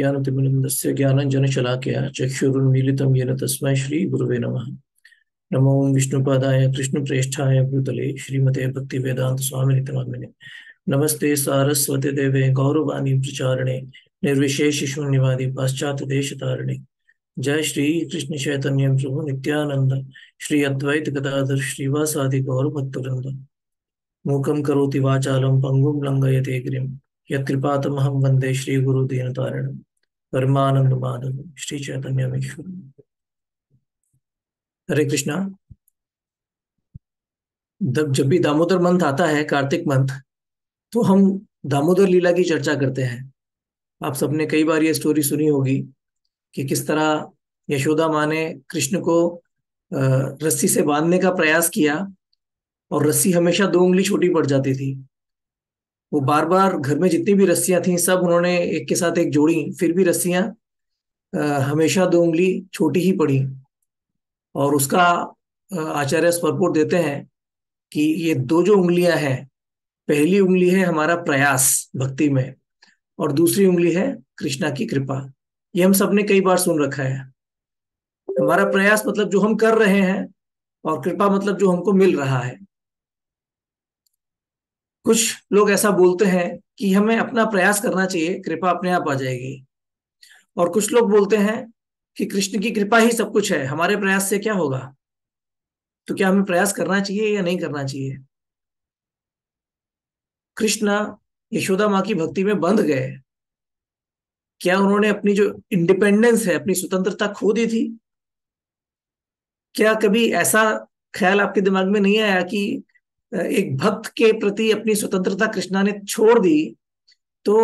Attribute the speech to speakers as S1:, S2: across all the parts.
S1: ज्ञानतिमिरन्दस्य ज्ञानञ्जनशलाकया चक्षुरुन्मीलितं येन तस्मै श्रीगुरुवे नमः। नमो विष्णुपादाय कृष्णप्रेष्ठाय भूतले श्रीमते भक्तिवेदान्तस्वामिनिति नामिने। नमस्ते सारस्वते देवे गौरवाणी प्रचारिणे निर्विशेष शून्यवादी पाश्चात्य देशतारिणे। जय श्री कृष्ण चैतन्य प्रभु नित्यानंद श्री अद्वैत गदाधर श्रीवासादि गौर भक्तवृंद। मूकं करोति वाचालं पंगुं लंघयते गिरिं यत्कृपातमहं वन्दे श्रीगुरुदीनतारिणं। परमानंद माधव श्री चैतन्यमेश्वर। हरे कृष्णा। जब भी दामोदर मंथ आता है, कार्तिक मंथ, तो हम दामोदर लीला की चर्चा करते हैं। आप सबने कई बार ये स्टोरी सुनी होगी कि किस तरह यशोदा माँ ने कृष्ण को रस्सी से बांधने का प्रयास किया और रस्सी हमेशा 2 उंगली छोटी पड़ जाती थी। वो बार बार घर में जितनी भी रस्सियां थी सब उन्होंने एक के साथ एक जोड़ी, फिर भी रस्सियां हमेशा 2 उंगली छोटी ही पड़ी। और उसका आचार्य स्वरपूर देते हैं कि ये दो जो उंगलियां हैं, पहली उंगली है हमारा प्रयास भक्ति में और दूसरी उंगली है कृष्णा की कृपा। ये हम सबने कई बार सुन रखा है। हमारा प्रयास मतलब जो हम कर रहे हैं और कृपा मतलब जो हमको मिल रहा है। कुछ लोग ऐसा बोलते हैं कि हमें अपना प्रयास करना चाहिए, कृपा अपने आप आ जाएगी। और कुछ लोग बोलते हैं कि कृष्ण की कृपा ही सब कुछ है, हमारे प्रयास से क्या होगा। तो क्या हमें प्रयास करना चाहिए या नहीं करना चाहिए? कृष्ण यशोदा माँ की भक्ति में बंध गए। क्या उन्होंने अपनी जो इंडिपेंडेंस है, अपनी स्वतंत्रता खो दी थी? क्या कभी ऐसा ख्याल आपके दिमाग में नहीं आया कि एक भक्त के प्रति अपनी स्वतंत्रता कृष्णा ने छोड़ दी तो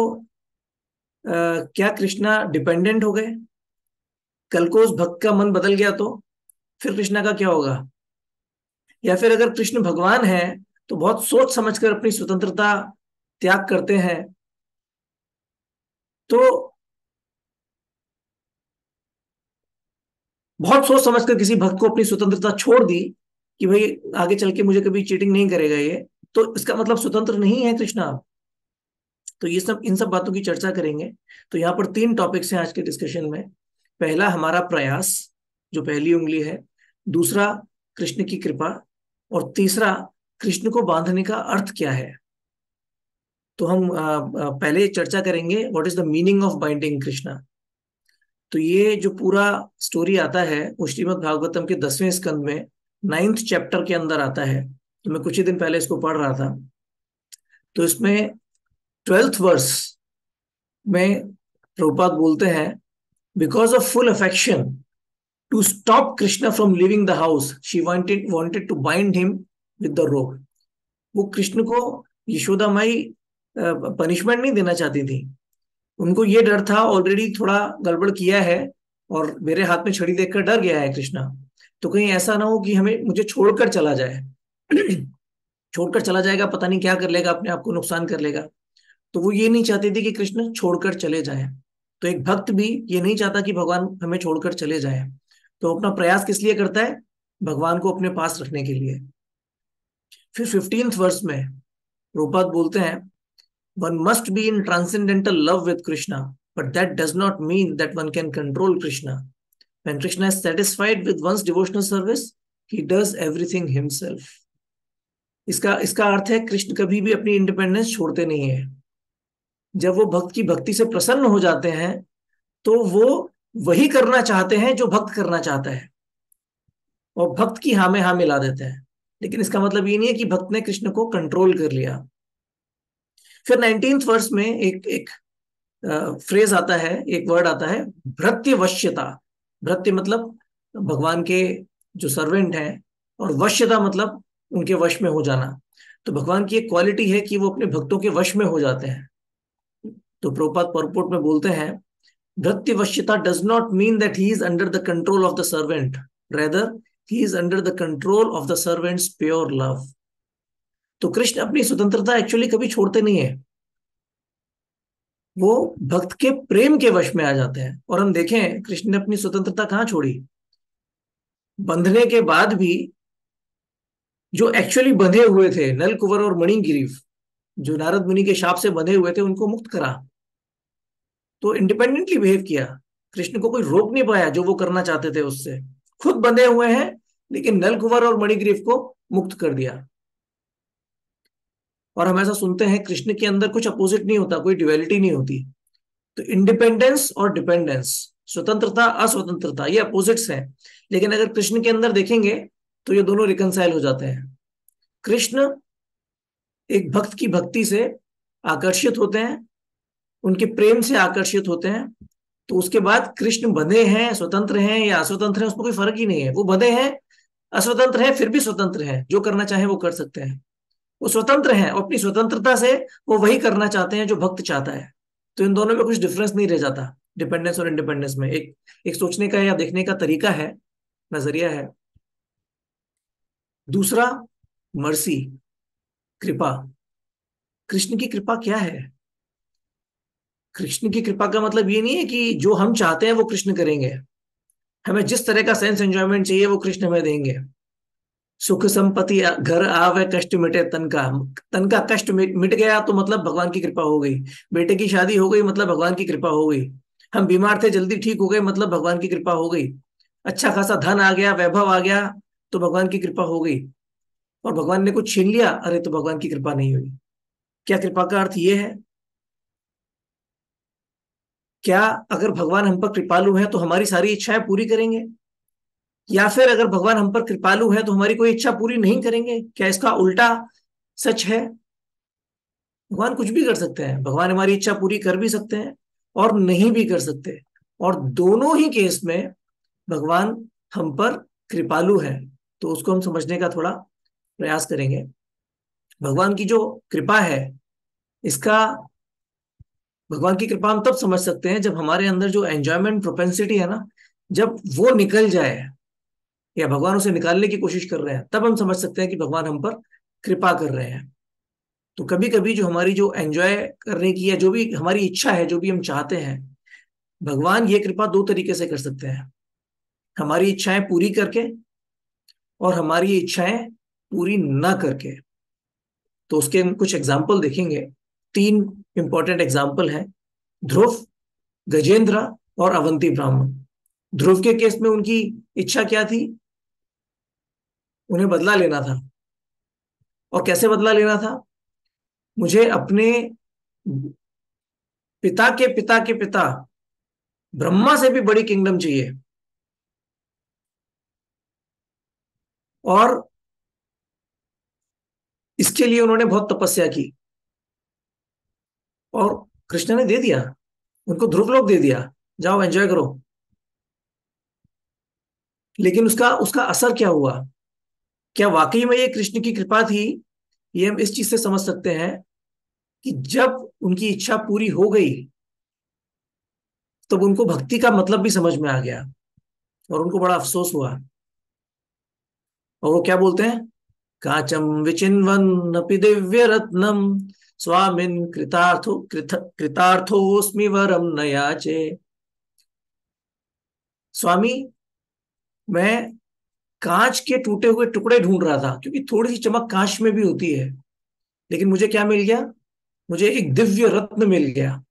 S1: क्या कृष्णा डिपेंडेंट हो गए? कल को उस भक्त का मन बदल गया तो फिर कृष्णा का क्या होगा? या फिर अगर कृष्ण भगवान है तो बहुत सोच समझकर अपनी स्वतंत्रता त्याग करते हैं, तो बहुत सोच समझकर किसी भक्त को अपनी स्वतंत्रता छोड़ दी कि भाई आगे चल के मुझे कभी चीटिंग नहीं करेगा ये, तो इसका मतलब स्वतंत्र नहीं है कृष्णा। तो ये सब, इन सब बातों की चर्चा करेंगे। तो यहाँ पर 3 टॉपिक्स हैं आज के डिस्कशन में। पहला हमारा प्रयास, जो पहली उंगली है। दूसरा कृष्ण की कृपा। और तीसरा कृष्ण को बांधने का अर्थ क्या है। तो हम पहले चर्चा करेंगे what is the meaning of binding Krishna. तो ये जो पूरा स्टोरी आता है वो श्रीमद् भागवतम के 10वें स्कंद में 9th चैप्टर के अंदर आता है। तो मैं कुछ ही दिन पहले इसको पढ़ रहा था। तो इसमें 12th वर्स में प्रभुपाद बोलते हैं, because of full affection to stop Krishna from living the house she wanted to bind him with the rope. वो कृष्ण को यशोदा माई पनिशमेंट नहीं देना चाहती थी। उनको ये डर था, ऑलरेडी थोड़ा गड़बड़ किया है और मेरे हाथ में छड़ी देखकर डर गया है कृष्णा, तो कहीं ऐसा ना हो कि हमें मुझे छोड़कर चला जाए। छोड़कर चला जाएगा, पता नहीं क्या कर लेगा, अपने आप को नुकसान कर लेगा। तो वो ये नहीं चाहती थी कि कृष्ण छोड़कर चले जाए। तो एक भक्त भी ये नहीं चाहता कि भगवान हमें छोड़कर चले जाए। तो अपना प्रयास किस लिए करता है? भगवान को अपने पास रखने के लिए। फिर 15th वर्स में रूपाद बोलते हैं, one must be in transcendental love with Krishna, but that does not mean that one can control Krishna. When Krishna is satisfied with one's devotional service, he does everything himself. इसका इसका अर्थ है कृष्ण कभी भी अपनी independence छोड़ते नहीं है। जब वो भक्त की भक्ति से प्रसन्न हो जाते हैं तो वो वही करना चाहते हैं जो भक्त करना चाहता है और भक्त की हाँ में हाँ मिला देते हैं। लेकिन इसका मतलब ये नहीं है कि भक्त ने कृष्ण को कंट्रोल कर लिया। फिर 19th वर्स में एक एक फ्रेज आता है, एक वर्ड आता है, भृत्यवश्यता। भृत्य मतलब भगवान के जो सर्वेंट हैं और वश्यता मतलब उनके वश में हो जाना। तो भगवान की एक क्वालिटी है कि वो अपने भक्तों के वश में हो जाते हैं। तो प्रभुपाद परपोर्ट में बोलते हैं, भृत्यवश्यता does not mean that he is under the control of the servant, rather he is under the control of the servant's pure love. तो कृष्ण अपनी स्वतंत्रता एक्चुअली कभी छोड़ते नहीं है, वो भक्त के प्रेम के वश में आ जाते हैं। और हम देखें कृष्ण ने अपनी स्वतंत्रता कहाँ छोड़ी। बंधने के बाद भी जो एक्चुअली बंधे हुए थे, नल कुंवर और मणिग्रीव, जो नारद मुनि के शाप से बंधे हुए थे, उनको मुक्त करा। तो इंडिपेंडेंटली बिहेव किया, कृष्ण को कोई रोक नहीं पाया जो वो करना चाहते थे उससे। खुद बंधे हुए हैं, लेकिन नलकुबर और मणिग्रीव को मुक्त कर दिया। और हम ऐसा सुनते हैं कृष्ण के अंदर कुछ अपोजिट नहीं होता, कोई ड्युअलिटी नहीं होती। तो इंडिपेंडेंस और डिपेंडेंस, स्वतंत्रता अस्वतंत्रता, ये अपोजिट्स हैं। लेकिन अगर कृष्ण के अंदर देखेंगे तो ये दोनों रिकंसाइल हो जाते हैं। कृष्ण एक भक्त की भक्ति से आकर्षित होते हैं, उनके प्रेम से आकर्षित होते हैं। तो उसके बाद कृष्ण बंधे हैं, स्वतंत्र हैं या अस्वतंत्र हैं, उसमें कोई फर्क ही नहीं है। वो बंधे हैं, अस्वतंत्र हैं, फिर भी स्वतंत्र हैं, जो करना चाहे वो कर सकते हैं। वो स्वतंत्र हैं और अपनी स्वतंत्रता से वो वही करना चाहते हैं जो भक्त चाहता है। तो इन दोनों में कुछ डिफरेंस नहीं रह जाता, डिपेंडेंस और इंडिपेंडेंस में। एक एक सोचने का या देखने का तरीका है, नजरिया है। दूसरा, मर्सी, कृपा। कृष्ण की कृपा क्या है? कृष्ण की कृपा का मतलब ये नहीं है कि जो हम चाहते हैं वो कृष्ण करेंगे। हमें जिस तरह का सेंस एंजॉयमेंट चाहिए वो कृष्ण हमें देंगे। सुख संपत्ति घर आवे कष्ट मिटे तन का, तन का कष्ट मिट गया तो मतलब भगवान की कृपा हो गई। बेटे की शादी हो गई मतलब भगवान की कृपा हो गई। हम बीमार थे जल्दी ठीक हो गए मतलब भगवान की कृपा हो गई। अच्छा खासा धन आ गया, वैभव आ गया, तो भगवान की कृपा हो गई। और भगवान ने कुछ छीन लिया, अरे तो भगवान की कृपा नहीं हुई। क्या कृपा का अर्थ ये है? क्या अगर भगवान हम पर कृपालु हैं तो हमारी सारी इच्छाएं पूरी करेंगे? या फिर अगर भगवान हम पर कृपालु है तो हमारी कोई इच्छा पूरी नहीं करेंगे? क्या इसका उल्टा सच है? भगवान कुछ भी कर सकते हैं, भगवान हमारी इच्छा पूरी कर भी सकते हैं और नहीं भी कर सकते। और दोनों ही केस में भगवान हम पर कृपालु है। तो उसको हम समझने का थोड़ा प्रयास करेंगे। भगवान की जो कृपा है, इसका, भगवान की कृपा हम तब समझ सकते हैं जब हमारे अंदर जो एंजॉयमेंट प्रोपेंसिटी है ना, जब वो निकल जाए या भगवान उसे निकालने की कोशिश कर रहे हैं, तब हम समझ सकते हैं कि भगवान हम पर कृपा कर रहे हैं। तो कभी कभी जो हमारी जो एंजॉय करने की या जो भी हमारी इच्छा है, जो भी हम चाहते हैं, भगवान ये कृपा दो तरीके से कर सकते हैं। हमारी इच्छाएं पूरी करके और हमारी इच्छाएं पूरी ना करके। तो उसके हम कुछ एग्जाम्पल देखेंगे। तीन इंपॉर्टेंट एग्जाम्पल हैं, ध्रुव, गजेंद्र और अवंती ब्राह्मण। ध्रुव के केस में उनकी इच्छा क्या थी? उन्हें बदला लेना था। और कैसे बदला लेना था? मुझे अपने पिता के पिता के पिता ब्रह्मा से भी बड़ी किंगडम चाहिए। और इसके लिए उन्होंने बहुत तपस्या की और कृष्ण ने दे दिया, उनको ध्रुव लोक दे दिया, जाओ एंजॉय करो। लेकिन उसका उसका असर क्या हुआ? क्या वाकई में ये कृष्ण की कृपा थी? ये हम इस चीज से समझ सकते हैं कि जब उनकी इच्छा पूरी हो गई, तब उनको भक्ति का मतलब भी समझ में आ गया और उनको बड़ा अफसोस हुआ। और वो क्या बोलते हैं? काचम विचिन्वन अपि दिव्य रत्नम स्वामिन कृतार्थोस्मि वरम न याचे। स्वामी, मैं कांच के टूटे हुए टुकड़े ढूंढ रहा था, क्योंकि थोड़ी सी चमक कांच में भी होती है। लेकिन मुझे क्या मिल गया? मुझे एक दिव्य रत्न मिल गया।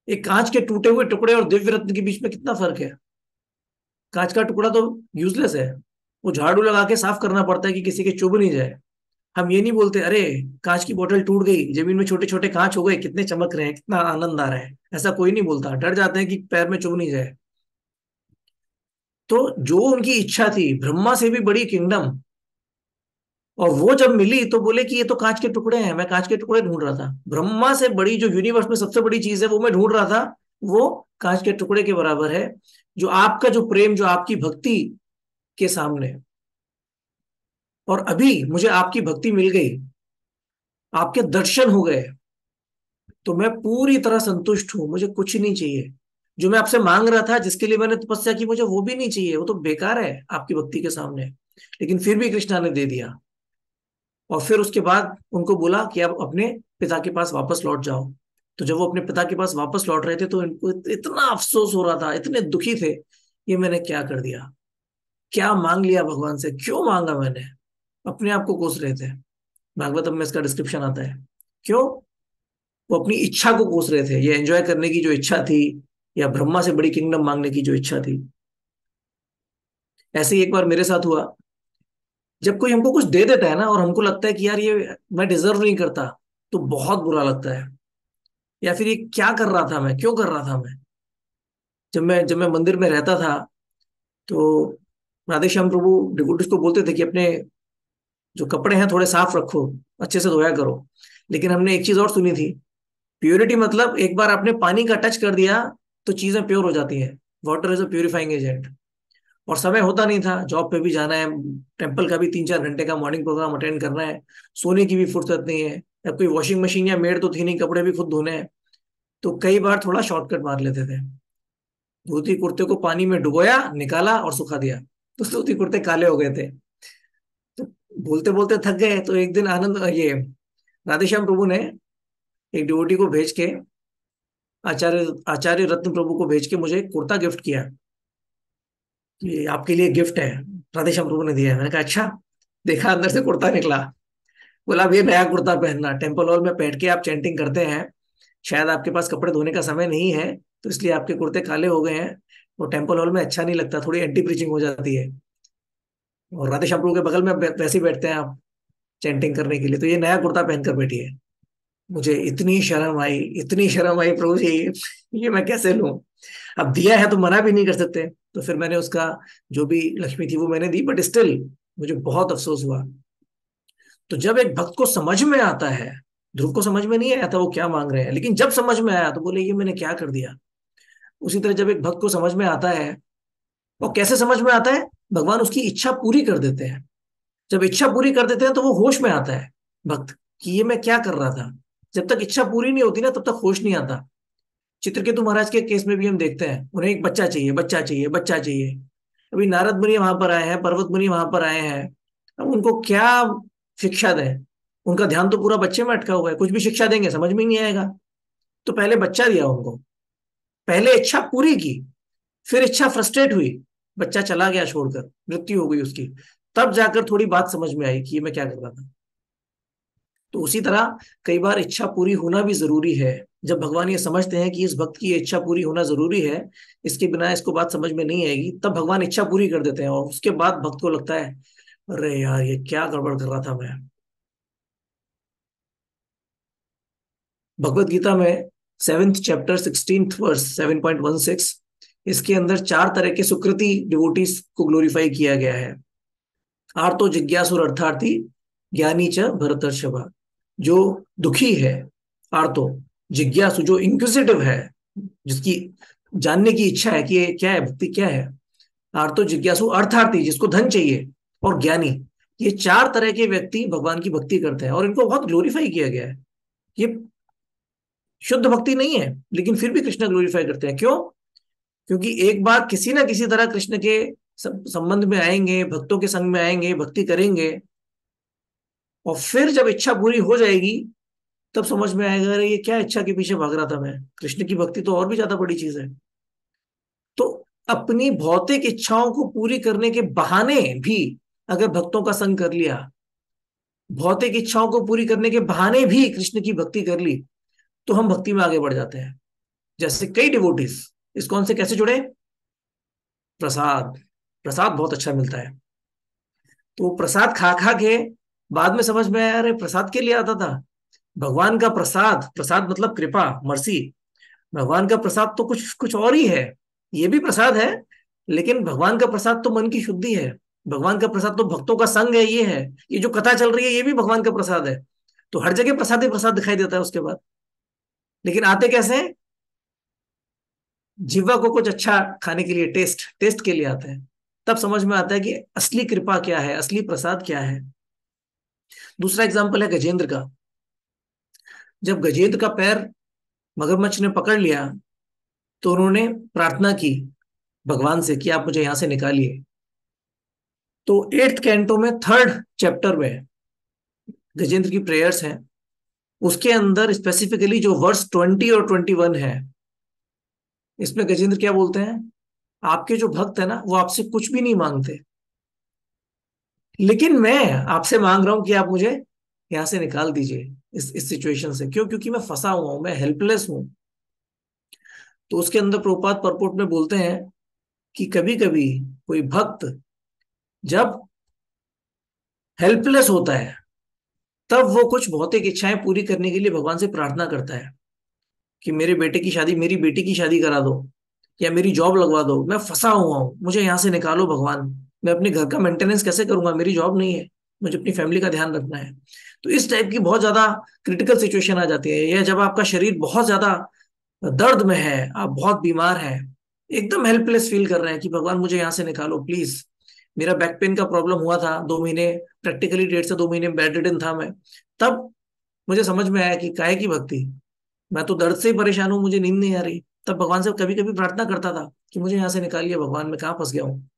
S1: एक कांच के टूटे हुए टुकड़े और दिव्य रत्न के बीच में कितना फर्क है? कांच का टुकड़ा तो यूजलेस है, वो झाड़ू लगा के साफ करना पड़ता है कि किसी के चुभ नहीं जाए। हम ये नहीं बोलते अरे कांच की बोतल टूट गई, जमीन में छोटे छोटे कांच हो गए, कितने चमक रहे हैं, कितना आनंद आ रहा है। ऐसा कोई नहीं बोलता, डर जाते हैं कि पैर में चुभ नहीं जाए। तो जो उनकी इच्छा थी, ब्रह्मा से भी बड़ी किंगडम, और वो जब मिली तो बोले कि ये तो कांच के टुकड़े हैं, मैं कांच के टुकड़े ढूंढ रहा था। ब्रह्मा से बड़ी जो यूनिवर्स में सबसे बड़ी चीज है वो मैं ढूंढ रहा था, वो कांच के टुकड़े के बराबर है। जो आपका जो प्रेम, जो आपकी भक्ति के सामने। और अभी मुझे आपकी भक्ति मिल गई, आपके दर्शन हो गए, तो मैं पूरी तरह संतुष्ट हूं, मुझे कुछ नहीं चाहिए। जो मैं आपसे मांग रहा था, जिसके लिए मैंने तपस्या की, मुझे वो भी नहीं चाहिए, वो तो बेकार है आपकी भक्ति के सामने। लेकिन फिर भी कृष्णा ने दे दिया। और फिर उसके बाद उनको बोला कि अब अपने पिता के पास वापस लौट जाओ। तो जब वो अपने पिता के पास वापस लौट रहे थे तो इनको इतना अफसोस हो रहा था, इतने दुखी थे, ये मैंने क्या कर दिया, क्या मांग लिया भगवान से, क्यों मांगा मैंने। अपने आप को कोस रहे थे। भागवतम में इसका डिस्क्रिप्शन आता है। क्यों? वो अपनी इच्छा को कोस रहे थे, ये एंजॉय करने की जो इच्छा थी, या ब्रह्मा से बड़ी किंगडम मांगने की जो इच्छा थी। ऐसे ही एक बार मेरे साथ हुआ। जब कोई हमको कुछ दे देता है ना, और हमको लगता है कि यार ये मैं डिजर्व नहीं करता, तो बहुत बुरा लगता है। या फिर ये क्या कर रहा था मैं, क्यों कर रहा था मैं। जब मैं मंदिर में रहता था, तो राधे श्याम प्रभु डिवोटीज को बोलते थे कि अपने जो कपड़े हैं थोड़े साफ रखो, अच्छे से धोया करो। लेकिन हमने एक चीज और सुनी थी, प्योरिटी मतलब एक बार आपने पानी का टच कर दिया तो चीजें प्योर हो जाती हैं। Water is a purifying agent. और समय होता नहीं था, जॉब पे भी जाना है, टेम्पल का भी 3-4 घंटे का मॉर्निंग प्रोग्राम अटेंड करना है, सोने की भी फुर्सत नहीं है। अब कोई वॉशिंग मशीन या मेड तो थी नहीं, कपड़े भी खुद धोने हैं। तो कई बार थोड़ा शॉर्टकट मार लेते थे। धोती कुर्ते को पानी में डुबोया, निकाला और सुखा दिया, तो धोती कुर्ते काले हो गए थे। तो बोलते बोलते थक गए, तो एक दिन आनंद ये राधेश्याम प्रभु ने एक डिवोटी को भेज के, आचार्य आचार्य रत्न प्रभु को भेज के मुझे एक कुर्ता गिफ्ट किया कि आपके लिए गिफ्ट है, राधेश्याम प्रभु ने दिया है। मैंने कहा अच्छा। देखा, अंदर से कुर्ता निकला। बोला अब ये नया कुर्ता पहनना, टेम्पल हॉल में बैठ के आप चैंटिंग करते हैं, शायद आपके पास कपड़े धोने का समय नहीं है, तो इसलिए आपके कुर्ते काले हो गए हैं। वो टेम्पल हॉल में अच्छा नहीं लगता, थोड़ी एंटी प्रीचिंग हो जाती है। और राधेश्याम प्रभु के बगल में वैसे ही बैठते हैं आप चैंटिंग करने के लिए, तो ये नया कुर्ता पहनकर बैठी है। मुझे इतनी शर्म आई, इतनी शर्म आई प्रभु जी, ये मैं कैसे लूं। अब दिया है तो मना भी नहीं कर सकते। तो फिर मैंने उसका जो भी लक्ष्मी थी वो मैंने दी, बट स्टिल मुझे बहुत अफसोस हुआ। तो जब एक भक्त को समझ में आता है, ध्रुव को समझ में नहीं आया था वो क्या मांग रहे हैं, लेकिन जब समझ में आया तो बोले ये मैंने क्या कर दिया। उसी तरह जब एक भक्त को समझ में आता है, और कैसे समझ में आता है, भगवान उसकी इच्छा पूरी कर देते हैं। जब इच्छा पूरी कर देते हैं तो वो होश में आता है भक्त, कि ये मैं क्या कर रहा था। जब तक इच्छा पूरी नहीं होती ना, तब तक होश नहीं आता। चित्रकेतु महाराज के केस में भी हम देखते हैं, उन्हें एक बच्चा चाहिए, बच्चा चाहिए, बच्चा चाहिए। अभी नारद मुनि वहां पर आए हैं, पर्वत मुनि वहां पर आए हैं। अब उनको क्या शिक्षा दें। उनका ध्यान तो पूरा बच्चे में अटका हुआ है, कुछ भी शिक्षा देंगे समझ में ही नहीं आएगा। तो पहले बच्चा दिया उनको, पहले इच्छा पूरी की, फिर इच्छा फ्रस्ट्रेट हुई, बच्चा चला गया छोड़कर, मृत्यु हो गई उसकी। तब जाकर थोड़ी बात समझ में आई कि ये मैं क्या कर रहा था। तो उसी तरह कई बार इच्छा पूरी होना भी जरूरी है। जब भगवान ये समझते हैं कि इस भक्त की ये इच्छा पूरी होना जरूरी है, इसके बिना इसको बात समझ में नहीं आएगी, तब भगवान इच्छा पूरी कर देते हैं। और उसके बाद भक्त को लगता है अरे यार ये क्या गड़बड़ कर रहा था मैं। भगवत गीता में 7th चैप्टर 16th वर्स 7.16, इसके अंदर 4 तरह के सुकृति डिवोटीज को ग्लोरीफाई किया गया है। आर्तो जिज्ञासुर अर्थार्थी, ज्ञानी च भरतर्षभा। जो दुखी है, आर्तो, जिज्ञासु जो इंक्विजिटिव है, जिसकी जानने की इच्छा है कि ये क्या है, भक्ति क्या है। आर्तो जिज्ञासु अर्थार्थी, जिसको धन चाहिए, और ज्ञानी। ये 4 तरह के व्यक्ति भगवान की भक्ति करते हैं, और इनको बहुत ग्लोरीफाई किया गया है। ये शुद्ध भक्ति नहीं है, लेकिन फिर भी कृष्ण ग्लोरीफाई करते हैं। क्यों? क्योंकि एक बार किसी ना किसी तरह कृष्ण के संबंध में आएंगे, भक्तों के संग में आएंगे, भक्ति करेंगे, और फिर जब इच्छा पूरी हो जाएगी, तब समझ में आएगा अरे ये क्या इच्छा के पीछे भाग रहा था मैं, कृष्ण की भक्ति तो और भी ज्यादा बड़ी चीज है। तो अपनी भौतिक इच्छाओं को पूरी करने के बहाने भी अगर भक्तों का संग कर लिया, भौतिक इच्छाओं को पूरी करने के बहाने भी कृष्ण की भक्ति कर ली, तो हम भक्ति में आगे बढ़ जाते हैं। जैसे कई डिवोटीज इस्कॉन से कैसे जुड़े? प्रसाद। प्रसाद बहुत अच्छा मिलता है, तो प्रसाद खा खा के बाद में समझ में आया अरे प्रसाद के लिए आता था। भगवान का प्रसाद, प्रसाद मतलब कृपा, मर्सी। भगवान का प्रसाद तो कुछ कुछ और ही है। ये भी प्रसाद है, लेकिन भगवान का प्रसाद तो मन की शुद्धि है। भगवान का प्रसाद तो भक्तों का संग है, ये है। ये जो कथा चल रही है ये भी भगवान का प्रसाद है। तो हर जगह प्रसाद ही प्रसाद दिखाई देता है उसके बाद। लेकिन आते कैसे हैं? जीवा को कुछ अच्छा खाने के लिए, टेस्ट टेस्ट के लिए आते हैं। तब समझ में आता है कि असली कृपा क्या है, असली प्रसाद क्या है। दूसरा एग्जाम्पल है गजेंद्र का। जब गजेंद्र का पैर मगरमच्छ ने पकड़ लिया, तो उन्होंने प्रार्थना की भगवान से कि आप मुझे यहां से निकालिए। तो 8th कैंटो में 3rd चैप्टर में गजेंद्र की प्रेयर्स हैं। उसके अंदर स्पेसिफिकली जो वर्स 20 और 21 है, इसमें गजेंद्र क्या बोलते हैं? आपके जो भक्त है ना, वो आपसे कुछ भी नहीं मांगते, लेकिन मैं आपसे मांग रहा हूं कि आप मुझे यहाँ से निकाल दीजिए इस सिचुएशन से। क्यों? क्योंकि मैं फंसा हुआ हूं, मैं हेल्पलेस हूं। तो उसके अंदर प्रभुपाद परपोर्ट में बोलते हैं कि कभी कभी कोई भक्त जब हेल्पलेस होता है, तब वो कुछ भौतिक इच्छाएं पूरी करने के लिए भगवान से प्रार्थना करता है कि मेरे बेटे की शादी, मेरी बेटी की शादी करा दो, या मेरी जॉब लगवा दो, मैं फंसा हुआ हूं, मुझे यहाँ से निकालो भगवान। मैं अपने घर का मेंटेनेंस कैसे करूंगा, मेरी जॉब नहीं है, मुझे अपनी फैमिली का ध्यान रखना है। तो इस टाइप की बहुत ज्यादा क्रिटिकल सिचुएशन आ जाती है, या जब आपका शरीर बहुत ज्यादा दर्द में है, आप बहुत बीमार हैं, एकदम हेल्पलेस फील कर रहे हैं कि भगवान मुझे यहाँ से निकालो प्लीज। मेरा बैक पेन का प्रॉब्लम हुआ था 2 महीने, प्रैक्टिकली 1.5 से 2 महीने बेड रिडन था मैं। तब मुझे समझ में आया कि काहे की भक्ति, मैं तो दर्द से ही परेशान हूं, मुझे नींद नहीं आ रही। तब भगवान से कभी कभी प्रार्थना करता था कि मुझे यहाँ से निकालिए भगवान, मैं कहाँ फंस गया हूँ।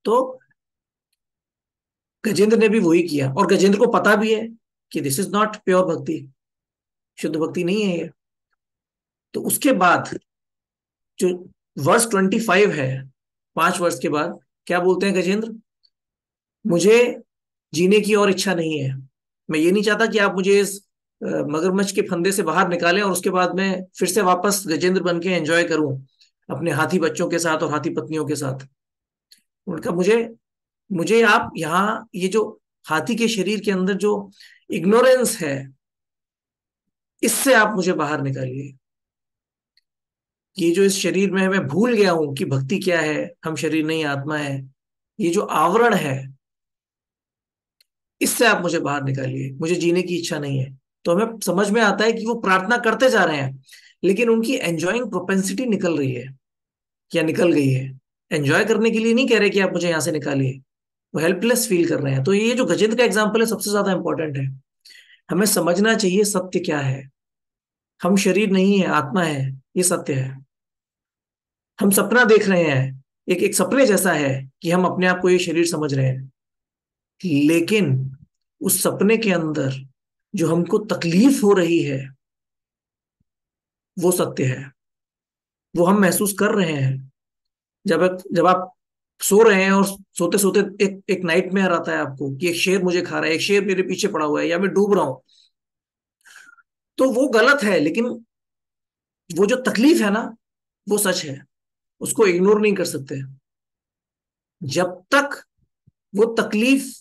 S1: तो गजेंद्र ने भी वही किया, और गजेंद्र को पता भी है कि दिस इज नॉट प्योर भक्ति, शुद्ध भक्ति नहीं है ये। तो उसके बाद जो वर्स 25 है, 5 वर्ष के बाद क्या बोलते हैं गजेंद्र? मुझे जीने की और इच्छा नहीं है। मैं ये नहीं चाहता कि आप मुझे इस मगरमच्छ के फंदे से बाहर निकालें और उसके बाद मैं फिर से वापस गजेंद्र बन के एंजॉय करूं अपने हाथी बच्चों के साथ और हाथी पत्नियों के साथ। उनका मुझे मुझे आप यहाँ ये जो हाथी के शरीर के अंदर जो इग्नोरेंस है, इससे आप मुझे बाहर निकालिए। ये जो इस शरीर में है, मैं भूल गया हूं कि भक्ति क्या है, हम शरीर नहीं आत्मा है, ये जो आवरण है, इससे आप मुझे बाहर निकालिए, मुझे जीने की इच्छा नहीं है। तो हमें समझ में आता है कि वो प्रार्थना करते जा रहे हैं, लेकिन उनकी एंजॉइंग प्रोपेंसिटी निकल रही है या निकल गई है। एंजॉय करने के लिए नहीं कह रहे कि आप मुझे यहां से निकालिए, वो हेल्पलेस फील कर रहे हैं। तो ये जो गजेंद्र का एग्जाम्पल है सबसे ज्यादा इंपॉर्टेंट है। हमें समझना चाहिए सत्य क्या है। हम शरीर नहीं है, आत्मा है, ये सत्य है। हम सपना देख रहे हैं, एक एक सपने जैसा है कि हम अपने आप को ये शरीर समझ रहे हैं, लेकिन उस सपने के अंदर जो हमको तकलीफ हो रही है, वो सत्य है, वो हम महसूस कर रहे हैं। जब आप सो रहे हैं और सोते सोते एक एक नाइटमेयर आता है आपको कि एक शेर मुझे खा रहा है, एक शेर मेरे पीछे पड़ा हुआ है, या मैं डूब रहा हूं, तो वो गलत है, लेकिन वो जो तकलीफ है ना, वो सच है, उसको इग्नोर नहीं कर सकते। जब तक वो तकलीफ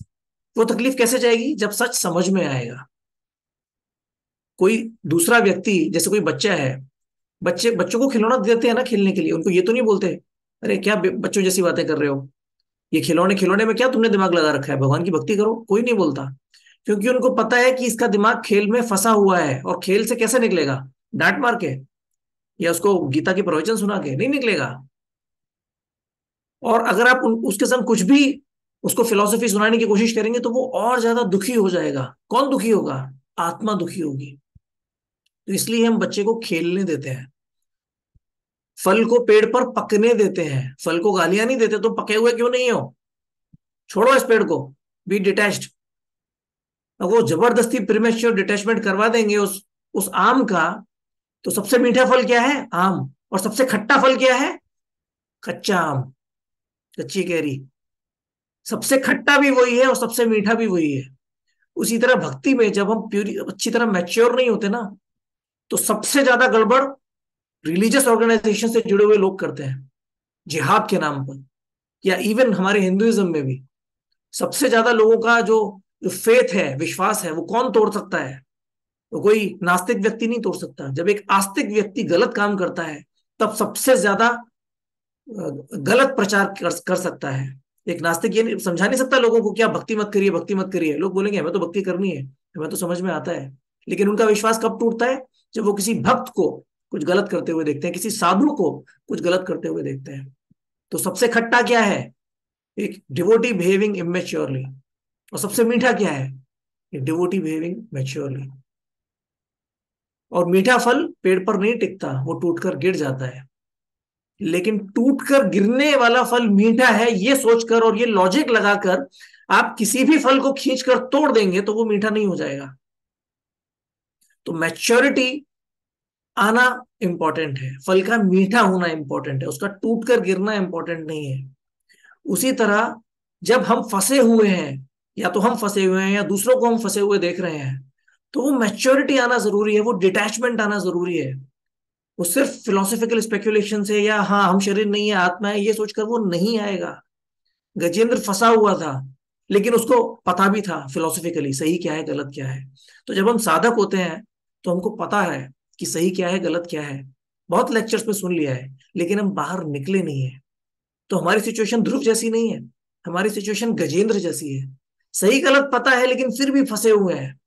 S1: वो तकलीफ कैसे जाएगी? जब सच समझ में आएगा। कोई दूसरा व्यक्ति, जैसे कोई बच्चा है, बच्चों को खिलौना देते हैं ना खेलने के लिए, उनको ये तो नहीं बोलते अरे क्या बच्चों जैसी बातें कर रहे हो, ये खिलौने खिलौने में क्या तुमने दिमाग लगा रखा है, भगवान की भक्ति करो। कोई नहीं बोलता, क्योंकि उनको पता है कि इसका दिमाग खेल में फंसा हुआ है, और खेल से कैसे निकलेगा? डांट मार के, या उसको गीता के प्रवचन सुना के नहीं निकलेगा। और अगर आप उसके संग कुछ भी उसको फिलॉसफी सुनाने की कोशिश करेंगे, तो वो और ज्यादा दुखी हो जाएगा। कौन दुखी होगा? आत्मा दुखी होगी। तो इसलिए हम बच्चे को खेलने देते हैं, फल को पेड़ पर पकने देते हैं, फल को गालियां नहीं देते, तुम पके हुए क्यों नहीं हो, छोड़ो इस पेड़ को, बी डिटैच्ड। अगर वो जबरदस्ती प्रीमेच्योर डिटैचमेंट करवा देंगे उस आम का, तो सबसे मीठा फल क्या है? आम। और सबसे खट्टा फल क्या है? कच्चा आम, कच्ची कैरी। सबसे खट्टा भी वही है और सबसे मीठा भी वही है। उसी तरह भक्ति में जब हम प्यूरी अच्छी तरह मैच्योर नहीं होते ना, तो सबसे ज्यादा गड़बड़ रिलीजियस ऑर्गेनाइजेशन से जुड़े हुए लोग करते हैं, जिहाद के नाम पर। या इवन हमारे हिंदुइज्म में भी सबसे ज्यादा लोगों का जो जो फेथ है, विश्वास है, वो कौन तोड़ सकता है? तो कोई नास्तिक व्यक्ति नहीं तोड़ सकता। जब एक आस्तिक व्यक्ति गलत काम करता है, तब सबसे ज्यादा गलत प्रचार कर सकता है। एक नास्तिक ये समझा नहीं सकता लोगों को क्या भक्ति मत करिए, भक्ति मत करिए। लोग बोलेंगे हमें तो भक्ति करनी है, हमें तो समझ में आता है। लेकिन उनका विश्वास कब टूटता है? जब वो किसी भक्त को कुछ गलत करते हुए देखते हैं, किसी साधु को कुछ गलत करते हुए देखते हैं। तो सबसे खट्टा क्या है? एक डिवोटी बिहेविंग इमेच्योरली। और सबसे मीठा क्या है? एक डिवोटी बिहेविंग मैच्योरली। और मीठा फल पेड़ पर नहीं टिकता, वो टूटकर गिर जाता है। लेकिन टूटकर गिरने वाला फल मीठा है, ये सोचकर और ये लॉजिक लगाकर आप किसी भी फल को खींचकर तोड़ देंगे, तो वो मीठा नहीं हो जाएगा। तो मैच्योरिटी आना इंपॉर्टेंट है, फल का मीठा होना इंपॉर्टेंट है, उसका टूटकर गिरना इंपॉर्टेंट नहीं है। उसी तरह जब हम फंसे हुए हैं या तो हम फंसे हुए हैं या दूसरों को हम फंसे हुए देख रहे हैं। तो वो मैच्योरिटी आना जरूरी है, वो डिटैचमेंट आना जरूरी है। वो सिर्फ फिलोसॉफिकल स्पेकुलेशन से या हाँ हम शरीर नहीं है आत्मा है ये सोचकर वो नहीं आएगा। गजेंद्र फंसा हुआ था, लेकिन उसको पता भी था फिलोसॉफिकली सही क्या है गलत क्या है। तो जब हम साधक होते हैं तो हमको पता है कि सही क्या है गलत क्या है। बहुत लेक्चर्स में सुन लिया है, लेकिन हम बाहर निकले नहीं है। तो हमारी सिचुएशन ध्रुव जैसी नहीं है, हमारी सिचुएशन गजेंद्र जैसी है। सही गलत पता है लेकिन फिर भी फंसे हुए हैं।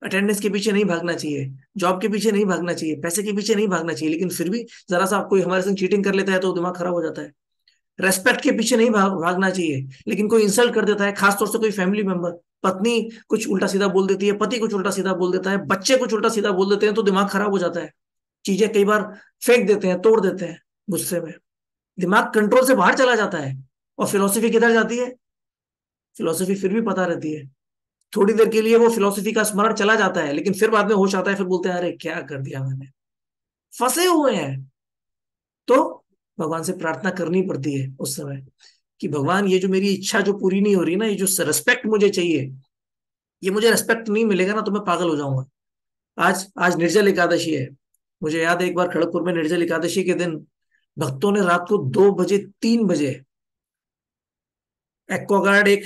S1: अटेंडेंस के पीछे नहीं भागना चाहिए, जॉब के पीछे नहीं भागना चाहिए, पैसे के पीछे नहीं भागना चाहिए, लेकिन फिर भी जरा सा कोई हमारे संग चीटिंग कर लेता है तो दिमाग खराब हो जाता है। रेस्पेक्ट के पीछे नहीं भागना चाहिए, लेकिन कोई इंसल्ट कर देता है, खासतौर से कोई फैमिली मेंबर, पत्नी कुछ उल्टा सीधा बोल देती है, पति कुछ उल्टा सीधा बोल देता है, बच्चे कुछ उल्टा सीधा बोल देते हैं, तो दिमाग खराब हो जाता है। चीजें कई बार फेंक देते हैं, तोड़ देते हैं गुस्से में। दिमाग कंट्रोल से बाहर चला जाता है। और फिलोसफी किधर जाती है? फिलोसफी फिर भी पता रहती है। थोड़ी देर के लिए वो फिलोसफी का स्मरण चला जाता है, लेकिन फिर बाद में होश आता है, फिर बोलते हैं अरे क्या कर दिया मैंने। फंसे हुए हैं। तो भगवान से प्रार्थना करनी पड़ती है उस समय कि भगवान ये जो मेरी इच्छा जो पूरी नहीं हो रही ना, ये जो रेस्पेक्ट मुझे चाहिए, ये मुझे रेस्पेक्ट नहीं मिलेगा ना तो मैं पागल हो जाऊंगा। आज आज निर्जल एकादशी है। मुझे याद है एक बार खड़गपुर में निर्जल एकादशी के दिन भक्तों ने रात को 2 बजे 3 बजे, एक्वागार्ड एक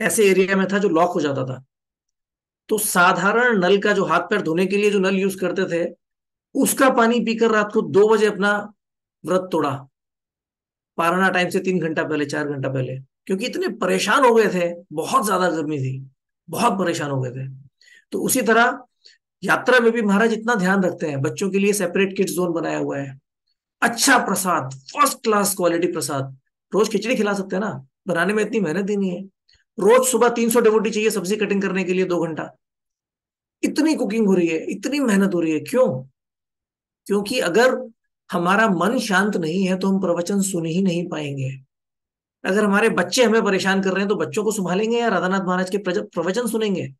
S1: ऐसे एरिया में था जो लॉक हो जाता था, तो साधारण नल का जो हाथ पैर धोने के लिए जो नल यूज करते थे, उसका पानी पीकर रात को 2 बजे अपना व्रत तोड़ा। पारना टाइम से 3 घंटा पहले 4 घंटा पहले, क्योंकि इतने परेशान हो गए थे, बहुत ज्यादा गर्मी थी, बहुत परेशान हो गए थे। तो उसी तरह यात्रा में भी महाराज इतना ध्यान रखते हैं, बच्चों के लिए सेपरेट किड्स जोन बनाया हुआ है। अच्छा प्रसाद, फर्स्ट क्लास क्वालिटी प्रसाद। रोज खिचड़ी खिला सकते हैं ना, बनाने में इतनी मेहनत ही नहीं है। रोज सुबह 300 डेवोटी चाहिए सब्जी कटिंग करने के लिए 2 घंटा। इतनी कुकिंग हो रही है, इतनी मेहनत हो रही है, क्यों? क्योंकि अगर हमारा मन शांत नहीं है तो हम प्रवचन सुन ही नहीं पाएंगे। अगर हमारे बच्चे हमें परेशान कर रहे हैं तो बच्चों को संभालेंगे या राधानाथ महाराज के प्रवचन सुनेंगे?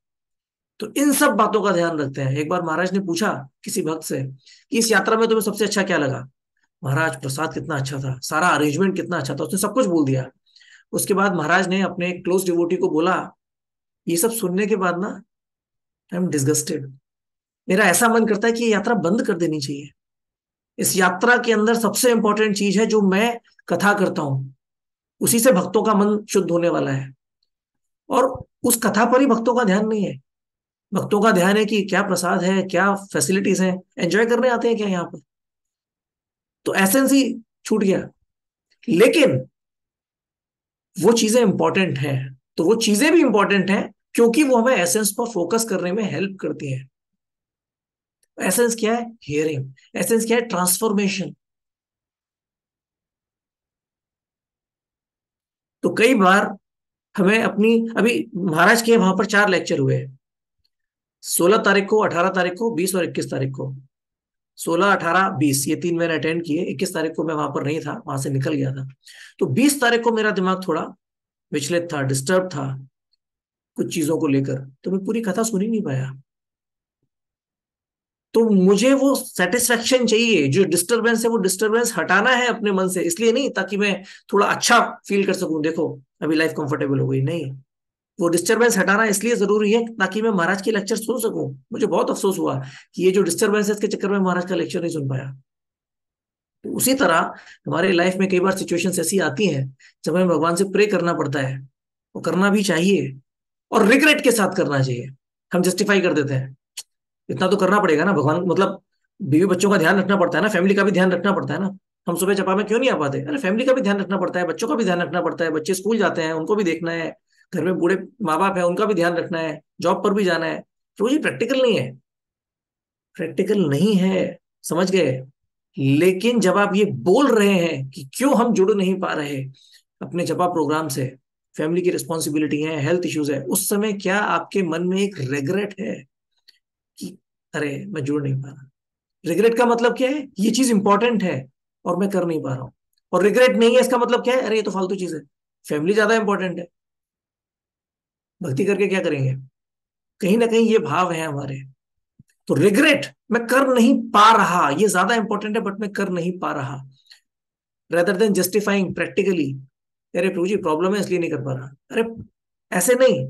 S1: तो इन सब बातों का ध्यान रखते हैं। एक बार महाराज ने पूछा किसी भक्त से कि इस यात्रा में तुम्हें सबसे अच्छा क्या लगा? महाराज प्रसाद कितना अच्छा था, सारा अरेंजमेंट कितना अच्छा था, उसने सब कुछ बोल दिया। उसके बाद महाराज ने अपने क्लोज डिवोटी को बोला, ये सब सुनने के बाद ना आई एम डिसगस्टेड। मेरा ऐसा मन करता है कि ये यात्रा बंद कर देनी चाहिए। इस यात्रा के अंदर सबसे इंपॉर्टेंट चीज है जो मैं कथा करता हूं, उसी से भक्तों का मन शुद्ध होने वाला है। और उस कथा पर ही भक्तों का ध्यान नहीं है। भक्तों का ध्यान है कि क्या प्रसाद है, क्या फैसिलिटीज हैं, एंजॉय करने आते हैं क्या यहाँ पर। तो एसेंस ही छूट गया। लेकिन वो चीजें इंपॉर्टेंट हैं, तो वो चीजें भी इंपॉर्टेंट हैं क्योंकि वो हमें एसेंस पर फोकस करने में हेल्प करती हैं। एसेंस क्या है? हियरिंग। एसेंस क्या है? ट्रांसफॉर्मेशन। तो कई बार हमें अपनी, अभी महाराज के वहां पर 4 लेक्चर हुए, 16 तारीख को, 18 तारीख को, 20 और 21 तारीख को। 16, 18, 20 ये 3 मैंने अटेंड किए। 21 तारीख को मैं वहां पर नहीं था, वहां से निकल गया था। तो 20 तारीख को मेरा दिमाग थोड़ा विचलित था, डिस्टर्ब था कुछ चीजों को लेकर, तो मैं पूरी कथा सुन ही नहीं पाया। तो मुझे वो सेटिस्फेक्शन चाहिए, जो डिस्टरबेंस है वो डिस्टरबेंस हटाना है अपने मन से, इसलिए नहीं ताकि मैं थोड़ा अच्छा फील कर सकूं, देखो अभी लाइफ कंफर्टेबल हो गई, नहीं। वो डिस्टरबेंस हटाना इसलिए जरूरी है ताकि मैं महाराज के लेक्चर सुन सकूं। मुझे बहुत अफसोस हुआ कि ये जो डिस्टरबेंस है इसके चक्कर में महाराज का लेक्चर नहीं सुन पाया। तो उसी तरह हमारे लाइफ में कई बार सिचुएशंस ऐसी आती हैं जब हमें भगवान से प्रे करना पड़ता है। वो करना भी चाहिए, और रिग्रेट के साथ करना चाहिए। हम जस्टिफाई कर देते हैं, इतना तो करना पड़ेगा ना भगवान, मतलब बीवी बच्चों का ध्यान रखना पड़ता है ना, फैमिली का भी ध्यान रखना पड़ता है ना। हम सुबह जपा में क्यों नहीं आ पाते? अरे फैमिली का भी ध्यान रखना पड़ता है, बच्चों का भी ध्यान रखना पड़ता है, बच्चे स्कूल जाते हैं उनको भी देखना है, घर में बूढ़े माँ बाप है उनका भी ध्यान रखना है, जॉब पर भी जाना है। तो ये प्रैक्टिकल नहीं है, प्रैक्टिकल नहीं है, समझ गए? लेकिन जब आप ये बोल रहे हैं कि क्यों हम जुड़ नहीं पा रहे अपने जपा प्रोग्राम से, फैमिली की रिस्पॉन्सिबिलिटी है, हेल्थ इश्यूज है, उस समय क्या आपके मन में एक रिग्रेट है कि अरे मैं जुड़ नहीं पा रहा? रिग्रेट का मतलब क्या है? ये चीज इंपॉर्टेंट है और मैं कर नहीं पा रहा हूं। और रिग्रेट नहीं है इसका मतलब क्या है? अरे ये तो फालतू चीज है, फैमिली ज्यादा इंपॉर्टेंट है, भक्ति करके क्या करेंगे? कहीं ना कहीं ये भाव है हमारे। तो रिग्रेट, मैं कर नहीं पा रहा, ये ज्यादा इंपॉर्टेंट है, बट मैं कर नहीं पा रहा, रेदर देन जस्टिफाइंग प्रैक्टिकली। अरे प्रभु जी प्रॉब्लम है इसलिए नहीं कर पा रहा। अरे ऐसे नहीं,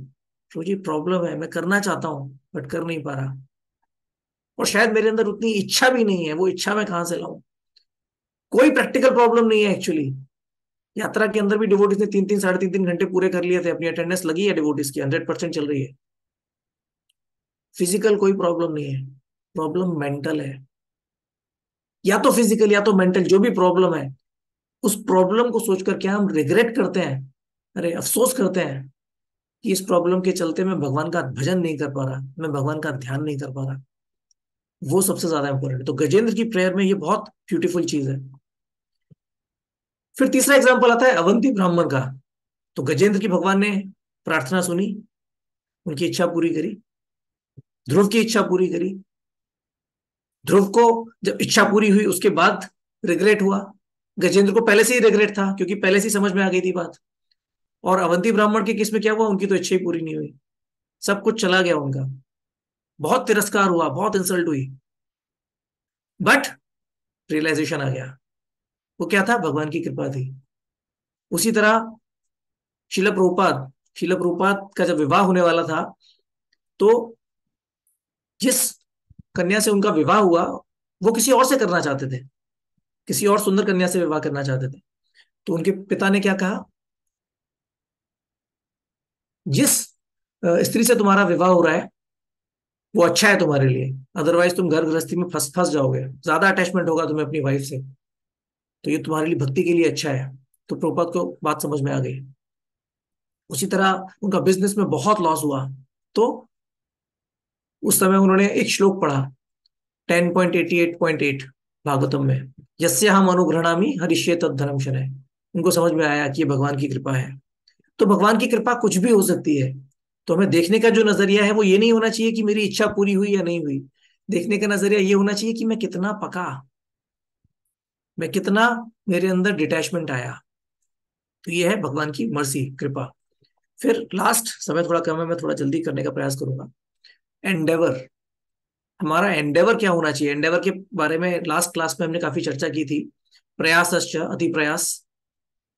S1: तो जी प्रॉब्लम है, मैं करना चाहता हूं बट कर नहीं पा रहा, और शायद मेरे अंदर उतनी इच्छा भी नहीं है, वो इच्छा मैं कहां से लाऊं। कोई प्रैक्टिकल प्रॉब्लम नहीं है एक्चुअली। यात्रा के अंदर भी डिवोटीज ने 3-3 3.5 घंटे पूरे कर लिए थे, अपनी अटेंडेंस लगी है डिवोटीज की, 100% चल रही है। फिजिकल कोई प्रॉब्लम नहीं है, प्रॉब्लम मेंटल है। या तो फिजिकल या तो मेंटल, जो भी प्रॉब्लम है, उस प्रॉब्लम को सोचकर क्या हम रिग्रेट करते हैं, अरे अफसोस करते हैं कि इस प्रॉब्लम के चलते मैं भगवान का भजन नहीं कर पा रहा, मैं भगवान का ध्यान नहीं कर पा रहा। वो सबसे ज्यादा इंपॉर्टेंट है। तो गजेंद्र की प्रेयर में ये बहुत ब्यूटीफुल चीज है। फिर तीसरा एग्जाम्पल आता है अवंती ब्राह्मण का। तो गजेंद्र की भगवान ने प्रार्थना सुनी, उनकी इच्छा पूरी करी, ध्रुव की इच्छा पूरी करी। ध्रुव को जब इच्छा पूरी हुई उसके बाद रिग्रेट हुआ। गजेंद्र को पहले से ही रिग्रेट था, क्योंकि पहले से ही समझ में आ गई थी बात। और अवंती ब्राह्मण के केस में क्या हुआ, उनकी तो इच्छा ही पूरी नहीं हुई, सब कुछ चला गया उनका, बहुत तिरस्कार हुआ, बहुत इंसल्ट हुई। बट रियलाइजेशन आ गया। वो क्या था, भगवान की कृपा थी। उसी तरह शिल प्रभुपाद का जब विवाह होने वाला था, तो जिस कन्या से उनका विवाह हुआ, वो किसी और से करना चाहते थे, किसी और सुंदर कन्या से विवाह करना चाहते थे। तो उनके पिता ने क्या कहा, जिस स्त्री से तुम्हारा विवाह हो रहा है वो अच्छा है तुम्हारे लिए, अदरवाइज तुम घर गृहस्थी में फंस फंस जाओगे, ज्यादा अटैचमेंट होगा तुम्हें अपनी वाइफ से, तो ये तुम्हारे लिए भक्ति के लिए अच्छा है। तो प्रभुपाद को बात समझ में आ गई। उसी तरह उनका बिजनेस में बहुत लॉस हुआ, तो उस समय उन्होंने एक श्लोक पढ़ा, 10.88.8 भागवतम में, यस्य हम अनुगृह्णामि हरिष्ये तद्धर्म शनय। उनको समझ में आया कि ये भगवान की कृपा है। तो भगवान की कृपा कुछ भी हो सकती है। तो हमें देखने का जो नजरिया है वो ये नहीं होना चाहिए कि मेरी इच्छा पूरी हुई या नहीं हुई। देखने का नजरिया ये होना चाहिए कि मैं कितना पका, मैं कितना, मेरे अंदर डिटैचमेंट आया। तो ये है भगवान की मर्सी, कृपा। फिर लास्ट, समय थोड़ा कम है, मैं थोड़ा जल्दी करने का प्रयास करूंगा। एंडेवर, हमारा एंडेवर क्या होना चाहिए, एंडेवर के बारे में लास्ट क्लास में हमने काफी चर्चा की थी। प्रयासश्च अति प्रयास।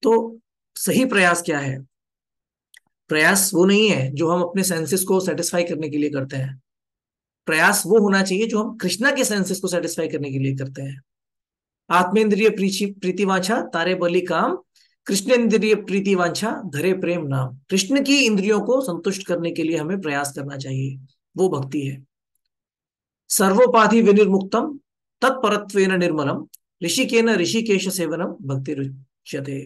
S1: तो सही प्रयास क्या है, प्रयास वो नहीं है जो हम अपने सेंसेस को सेटिस्फाई करने के लिए करते हैं। प्रयास वो होना चाहिए जो हम कृष्णा के सेंसेस को सेटिस्फाई करने के लिए करते हैं। आत्मेंद्रिय प्रीति वांछा तारे बलि काम, कृष्ण इंद्रिय प्रीति वांछा धरे प्रेम नाम। कृष्ण की इंद्रियों को संतुष्ट करने के लिए हमें प्रयास करना चाहिए, वो भक्ति है। सर्वोपाधि विनिर्मुक्तम तत्परत्वेन निर्मलम, ऋषिकेन ऋषिकेश सेवनम भक्ति रुच्यते।